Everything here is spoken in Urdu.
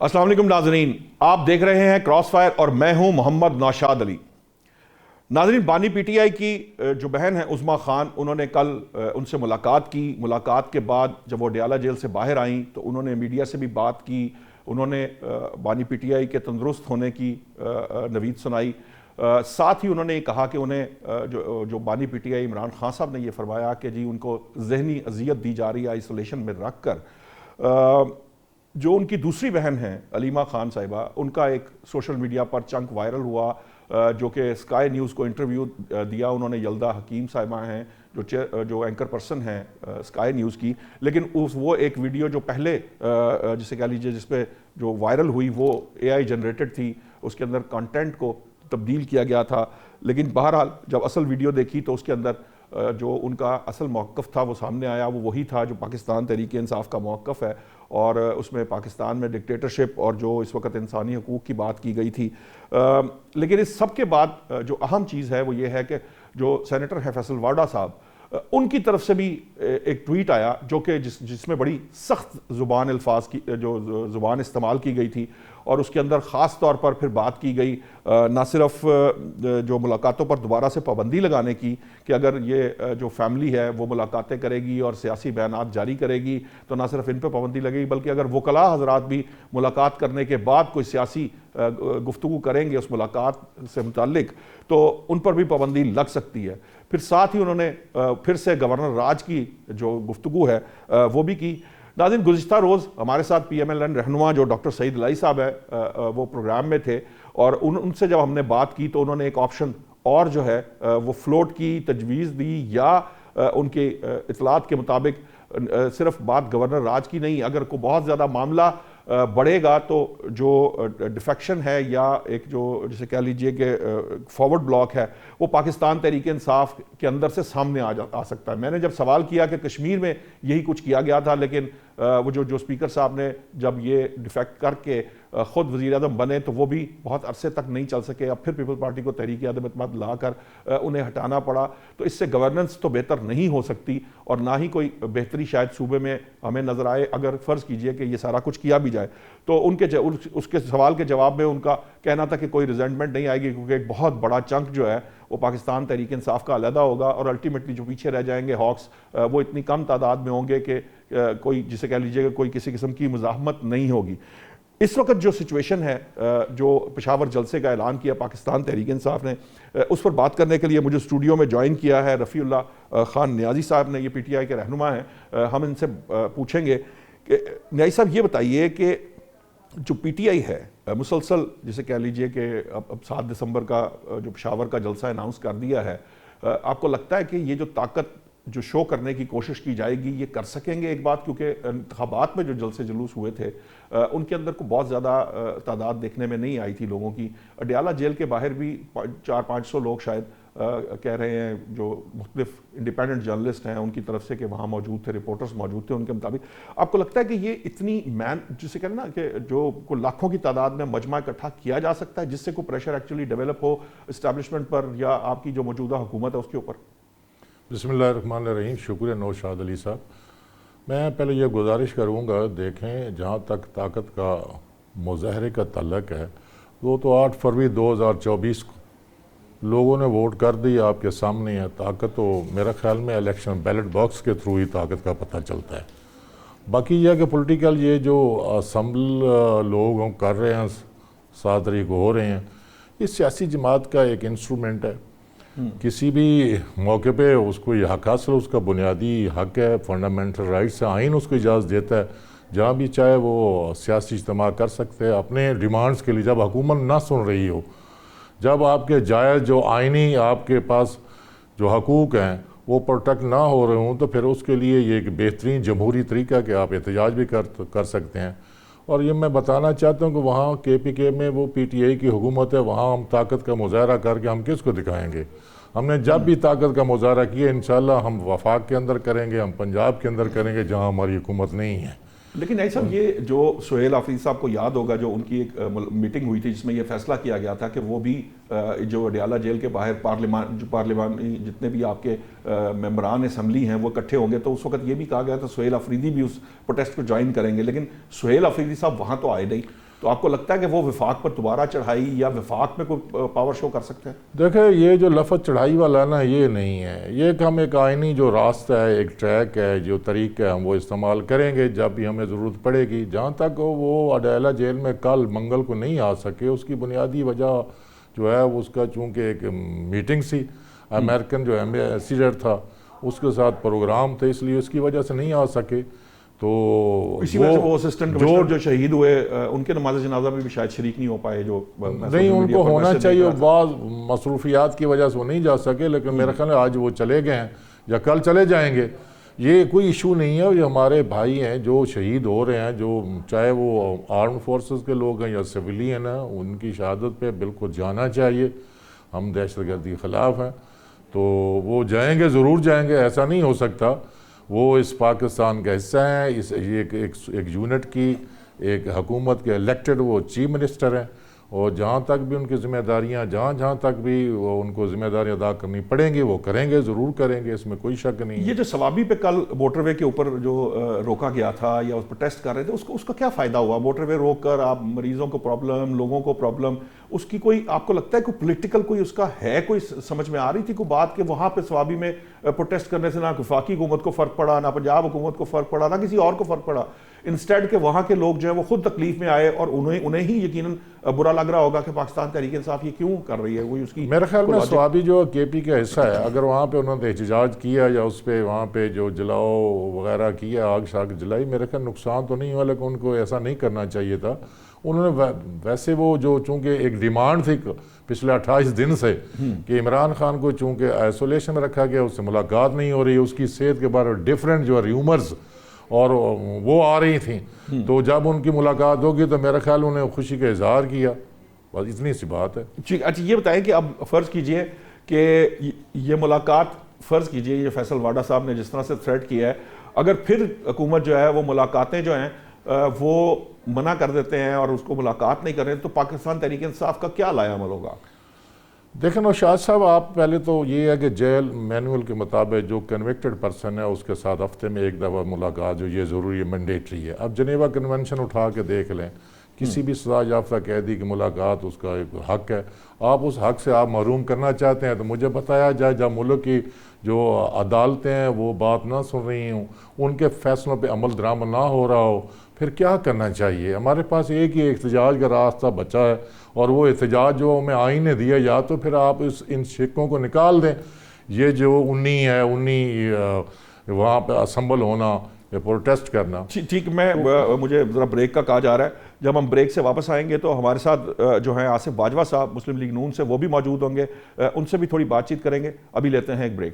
السلام علیکم ناظرین، آپ دیکھ رہے ہیں کراس فائر اور میں ہوں محمد نوشاد علی۔ ناظرین، بانی پی ٹی آئی کی جو بہن ہیں عظمیٰ خان، انہوں نے کل ان سے ملاقات کی۔ ملاقات کے بعد جب وہ ڈیالہ جیل سے باہر آئیں تو انہوں نے میڈیا سے بھی بات کی، انہوں نے بانی پی ٹی آئی کے تندرست ہونے کی نوید سنائی۔ ساتھ ہی انہوں نے یہ کہا کہ انہیں جو بانی P T I Imran Khan صاحب نے یہ فرمایا کہ جی ان کو ذہنی اذیت دی جا رہی ہے آئسولیشن میں رکھ کر۔ جو ان کی دوسری بہن ہیں علیمہ خان صاحبہ، ان کا ایک سوشل میڈیا پر چنک وائرل ہوا جو کہ اسکائی نیوز کو انٹرویو دیا انہوں نے۔ یلدا حکیم صاحبہ ہیں جو اینکر پرسن ہیں اسکائی نیوز کی، لیکن وہ ایک ویڈیو جو پہلے جسے کہہ لیجئے جس پہ جو وائرل ہوئی وہ اے آئی جنریٹڈ تھی، اس کے اندر کانٹینٹ کو تبدیل کیا گیا تھا۔ لیکن بہرحال جب اصل ویڈیو دیکھی تو اس کے اندر جو ان کا اصل موقف تھا وہ سامنے آیا، وہ وہی تھا جو پاکستان تحریک انصاف کا موقف ہے، اور اس میں پاکستان میں ڈکٹیٹرشپ اور جو اس وقت انسانی حقوق کی بات کی گئی تھی۔ لیکن اس سب کے بعد جو اہم چیز ہے وہ یہ ہے کہ جو سینیٹر ہیں فیصل وارڈا صاحب، ان کی طرف سے بھی ایک ٹویٹ آیا جو کہ جس میں بڑی سخت الفاظ کی جو زبان استعمال کی گئی تھی، اور اس کے اندر خاص طور پر پھر بات کی گئی نہ صرف جو ملاقاتوں پر دوبارہ سے پابندی لگانے کی کہ اگر یہ جو فیملی ہے وہ ملاقاتیں کرے گی اور سیاسی بیانات جاری کرے گی تو نہ صرف ان پہ پابندی لگے گی بلکہ اگر وکلاء حضرات بھی ملاقات کرنے کے بعد کوئی سیاسی گفتگو کریں گے اس ملاقات سے متعلق تو ان پر بھی پابندی لگ سکتی ہے۔ پھر ساتھ ہی انہوں نے پھر سے گورنر راج کی جو گفتگو ہے وہ بھی کی۔ ناظرین، گزشتہ روز ہمارے ساتھ پی ایم ایل این رہنما جو ڈاکٹر سعید الہی صاحب ہے وہ پروگرام میں تھے، اور ان سے جب ہم نے بات کی تو انہوں نے ایک آپشن اور جو ہے وہ فلوٹ کی، تجویز دی، یا ان کے اطلاعات کے مطابق صرف بات گورنر راج کی نہیں، اگر کوئی بہت زیادہ معاملہ بڑھے گا تو جو ڈیفیکشن ہے یا ایک جو جسے کہہ لیجئے کہ فارورڈ بلاک ہے وہ پاکستان تحریک انصاف کے اندر سے سامنے آ سکتا ہے۔ میں نے جب سوال کیا کہ کشمیر میں یہی کچھ کیا گیا تھا، لیکن وہ جو اسپیکر صاحب نے جب یہ ڈیفیکٹ کر کے خود وزیر اعظم بنے تو وہ بھی بہت عرصے تک نہیں چل سکے، اب پھر پیپلز پارٹی کو تحریک عدم اعتماد لا کر انہیں ہٹانا پڑا، تو اس سے گورننس تو بہتر نہیں ہو سکتی اور نہ ہی کوئی بہتری شاید صوبے میں ہمیں نظر آئے اگر فرض کیجئے کہ یہ سارا کچھ کیا بھی جائے۔ تو اس کے سوال کے جواب میں ان کا کہنا تھا کہ کوئی ریزنٹمنٹ نہیں آئے گی کیونکہ ایک بہت بڑا چنک جو ہے وہ پاکستان تحریک انصاف کا علیحدہ ہوگا، اور الٹیمیٹلی جو پیچھے رہ جائیں گے ہاکس وہ اتنی کم تعداد میں ہوں گے کہ کوئی جسے کہہ لیجئے کہ کوئی کسی قسم کی مزاحمت نہیں ہوگی۔ اس وقت جو سچویشن ہے جو پشاور جلسے کا اعلان کیا پاکستان تحریک انصاف نے، اس پر بات کرنے کے لیے مجھے اسٹوڈیو میں جوائن کیا ہے رفیع اللہ خان نیازی صاحب نے، یہ پی ٹی آئی کے رہنما ہیں۔ ہم ان سے پوچھیں گے کہ نیازی صاحب یہ بتائیے کہ جو پی ٹی آئی ہے مسلسل جسے کہہ لیجئے کہ اب 7 دسمبر کا جو پشاور کا جلسہ اناؤنس کر دیا ہے، آپ کو لگتا ہے کہ یہ جو طاقت جو شو کرنے کی کوشش کی جائے گی یہ کر سکیں گے ایک بات؟ کیونکہ انتخابات میں جو جلسے جلوس ہوئے تھے ان کے اندر کو بہت زیادہ تعداد دیکھنے میں نہیں آئی تھی لوگوں کی۔ ڈیالہ جیل کے باہر بھی 400-500 لوگ شاید کہہ رہے ہیں جو مختلف انڈیپینڈنٹ جرنلسٹ ہیں ان کی طرف سے کہ وہاں موجود تھے، رپورٹرز موجود تھے، ان کے مطابق آپ کو لگتا ہے کہ یہ اتنی جسے کہنا نا کہ جو کو لاکھوں کی تعداد میں مجمع اکٹھا کیا جا سکتا ہے جس سے کوئی پریشر ایکچولی ڈیولپ ہو اسٹیبلشمنٹ پر یا آپ کی جو موجودہ حکومت ہے اس کے اوپر؟ بسم اللہ الرحمن الرحیم۔ شکریہ نوشاد علی صاحب۔ میں پہلے یہ گزارش کروں گا، دیکھیں جہاں تک طاقت کا مظاہرے کا تعلق ہے وہ تو 8 فروری 2024 کو لوگوں نے ووٹ کر دی، آپ کے سامنے ہے۔ طاقت تو میرا خیال میں الیکشن بیلٹ باکس کے تھرو ہی طاقت کا پتہ چلتا ہے۔ باقی یہ کہ پولیٹیکل یہ جو اسمبل لوگ کر رہے ہیں 7 تاریخ کو ہو رہے ہیں، یہ سیاسی جماعت کا ایک انسٹرومنٹ ہے۔ کسی بھی موقع پہ اس کو یہ حق حاصل، اس کا بنیادی حق ہے، فنڈامنٹل رائٹس ہے، آئین اس کو اجازت دیتا ہے جہاں بھی چاہے وہ سیاسی اجتماع کر سکتے ہیں اپنے ڈیمانڈز کے لیے۔ جب حکومت نہ سن رہی ہو، جب آپ کے جائز جو آئینی آپ کے پاس جو حقوق ہیں وہ پروٹیکٹ نہ ہو رہے ہوں تو پھر اس کے لیے یہ ایک بہترین جمہوری طریقہ کہ آپ احتجاج بھی کر سکتے ہیں۔ اور یہ میں بتانا چاہتا ہوں کہ وہاں کے پی کے میں وہ پی ٹی آئی کی حکومت ہے، وہاں ہم طاقت کا مظاہرہ کر کے ہم کس کو دکھائیں گے؟ ہم نے جب بھی طاقت کا مظاہرہ کیا انشاءاللہ ہم وفاق کے اندر کریں گے، ہم پنجاب کے اندر کریں گے جہاں ہماری حکومت نہیں ہے۔ لیکن ایسا یہ جو سہیل آفریدی صاحب کو یاد ہوگا جو ان کی ایک میٹنگ ہوئی تھی جس میں یہ فیصلہ کیا گیا تھا کہ وہ بھی جو ڈیالہ جیل کے باہر پارلیمانی جتنے بھی آپ کے ممبران اسمبلی ہیں وہ اکٹھے ہوں گے، تو اس وقت یہ بھی کہا گیا تھا سہیل آفریدی بھی اس پروٹیسٹ کو جوائن کریں گے، لیکن سہیل آفریدی صاحب وہاں تو آئے نہیں۔ تو آپ کو لگتا ہے کہ وہ وفاق پر دوبارہ چڑھائی یا وفاق میں کوئی پاور شو کر سکتے ہیں؟ دیکھیں یہ جو لفظ چڑھائی والا نا یہ نہیں ہے، یہ کہ ہم ایک آئینی جو راستہ ہے، ایک ٹریک ہے، جو طریقہ ہے ہم وہ استعمال کریں گے جب بھی ہمیں ضرورت پڑے گی۔ جہاں تک وہ اڈیالہ جیل میں کل منگل کو نہیں آ سکے، اس کی بنیادی وجہ جو ہے اس کا چونکہ ایک میٹنگ سی، امریکن جو ایمبیسیڈر تھا اس کے ساتھ پروگرام تھے، اس لیے اس کی وجہ سے نہیں آ سکے۔ تو اسی وجہ سے وہ اسسٹنٹ کمشنر جو شہید ہوئے ان کے نماز جنازہ میں بھی شاید شریک نہیں ہو پائے، جو نہیں ان کو ہونا چاہیے، بعض مصروفیات کی وجہ سے وہ نہیں جا سکے، لیکن میرا خیال ہے آج وہ چلے گئے ہیں یا کل چلے جائیں گے۔ یہ کوئی ایشو نہیں ہے، یہ ہمارے بھائی ہیں جو شہید ہو رہے ہیں، جو چاہے وہ آرم فورسز کے لوگ ہیں یا سویلین ہیں، ان کی شہادت پہ بالکل جانا چاہیے۔ ہم دہشت گردی کے خلاف ہیں، تو وہ جائیں گے، ضرور جائیں گے، ایسا نہیں ہو سکتا۔ وہ اس پاکستان کا حصہ ہیں، ایک یونٹ کی، ایک حکومت کے الیکٹڈ وہ چیف منسٹر ہیں، اور جہاں تک بھی ان کی ذمہ داریاں جہاں تک بھی وہ ان کو ذمہ داریاں ادا کرنی پڑیں گی وہ کریں گے، ضرور کریں گے، اس میں کوئی شک نہیں ہے۔ یہ جو سوابی پہ کل موٹر وے کے اوپر جو روکا گیا تھا یا اس پر ٹیسٹ کر رہے تھے، اس کا کیا فائدہ ہوا؟ موٹر وے روک کر آپ مریضوں کو پرابلم، لوگوں کو پرابلم، اس کی کوئی آپ کو لگتا ہے کوئی پولیٹیکل کوئی اس کا ہے، کوئی سمجھ میں آ رہی تھی کوئی بات کہ وہاں پہ سوابی میں پروٹیسٹ کرنے سے نہ وفاقی حکومت کو فرق پڑا، نہ پنجاب حکومت کو فرق پڑا، نہ کسی اور کو فرق پڑا، انسٹیڈ کہ وہاں کے لوگ جو ہیں وہ خود تکلیف میں آئے، اور انہیں ہی یقیناً برا لگ رہا ہوگا کہ پاکستان تحریک انصاف یہ کیوں کر رہی ہے؟ وہی اس کی میرے خیال میں سوابی جو کے پی کا حصہ ہے، اگر وہاں پہ انہوں نے احتجاج کیا یا اس پہ وہاں پہ جو جلاؤ وغیرہ کیا، آگ شاگ جلائی، میرے خیال نقصان تو نہیں ہوا، لیکن ان کو ایسا نہیں کرنا چاہیے تھا۔ انہوں نے ویسے وہ جو چونکہ ایک ڈیمانڈ تھی پچھلے 28 دن سے کہ عمران خان کو چونکہ آئسولیشن میں رکھا گیا، اس سے ملاقات نہیں ہو رہی، اس کی صحت کے بارے میں ڈیفرنٹ جو ریومرز اور وہ آ رہی تھیں، تو جب ان کی ملاقات ہوگی تو میرا خیال انہیں خوشی کا اظہار کیا، بس اتنی سی بات ہے۔ اچھا یہ بتائیں کہ اب فرض کیجئے کہ یہ ملاقات، فرض کیجئے یہ فیصل واڈا صاحب نے جس طرح سے تھریٹ کیا ہے، اگر پھر حکومت جو ہے وہ ملاقاتیں جو ہیں وہ منع کر دیتے ہیں اور اس کو ملاقات نہیں کر رہے، تو پاکستان تحریک انصاف کا کیا لایا عمل ہوگا؟ دیکھیں نوشاد صاحب، آپ پہلے تو یہ ہے کہ جیل مینول کے مطابق جو کنوکٹڈ پرسن ہے اس کے ساتھ ہفتے میں ایک دفعہ ملاقات جو یہ ضروری ہے، مینڈیٹری ہے۔ اب جنیوا کنونشن اٹھا کے دیکھ لیں، کسی بھی سزا یافتہ قیدی کی ملاقات اس کا ایک حق ہے، آپ اس حق سے آپ محروم کرنا چاہتے ہیں تو مجھے بتایا جائے، جب ملک کی جو عدالتیں ہیں وہ بات نہ سن رہی ہوں، ان کے فیصلوں پہ عمل درآمد نہ ہو رہا ہو، پھر کیا کرنا چاہیے؟ ہمارے پاس ایک ہی احتجاج کا راستہ بچا ہے، اور وہ احتجاج جو ہمیں آئین نے دیا، یا تو پھر آپ ان شکوں کو نکال دیں، یہ جو 19 وہاں پہ اسمبل ہونا یا پروٹیسٹ کرنا۔ ٹھیک، مجھے ذرا بریک کا کہا جا رہا ہے، جب ہم بریک سے واپس آئیں گے تو ہمارے ساتھ جو ہیں آصف باجوہ صاحب مسلم لیگ نون سے، وہ بھی موجود ہوں گے، ان سے بھی تھوڑی بات چیت کریں گے۔ ابھی لیتے ہیں ایک بریک۔